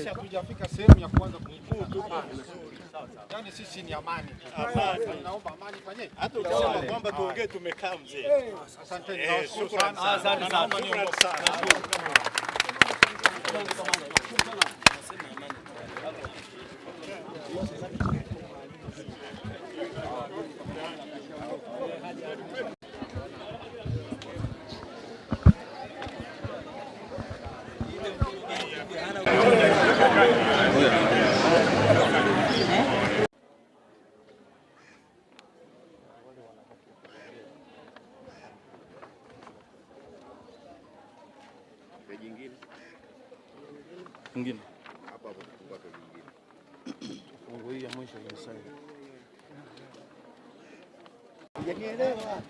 Hatujafika sehemu ya kuanza kuibuka. Yaani sisi ni amani. Naomba amani fanyeni. Hata ukisema kwamba tuongee tumekaa mzee. Asante sana. Asante sana. Mwingine Hapa kufungua kwa nyingine. fungu hii ya mwisho ni sawa. Hujanielewa.